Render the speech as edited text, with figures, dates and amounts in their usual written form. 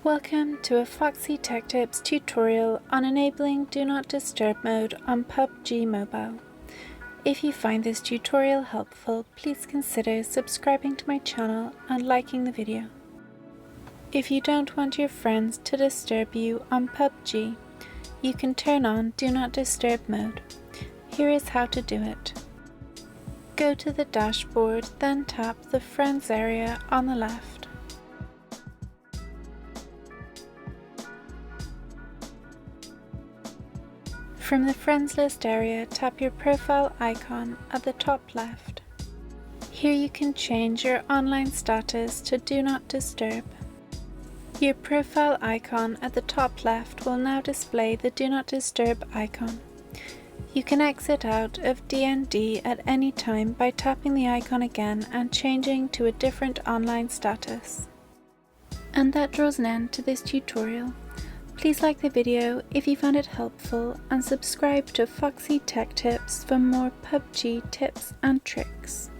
Welcome to a Foxy Tech Tips tutorial on enabling Do Not Disturb mode on PubG Mobile. If you find this tutorial helpful, please consider subscribing to my channel and liking the video. If you don't want your friends to disturb you on PubG, you can turn on Do Not Disturb mode. Here is how to do it. Go to the dashboard, then tap the Friends area on the left. From the Friends list area, tap your profile icon at the top left. Here you can change your online status to Do Not Disturb. Your profile icon at the top left will now display the Do Not Disturb icon. You can exit out of DND at any time by tapping the icon again and changing to a different online status. And that draws an end to this tutorial. Please like the video if you found it helpful and subscribe to Foxy Tech Tips for more PubG tips and tricks.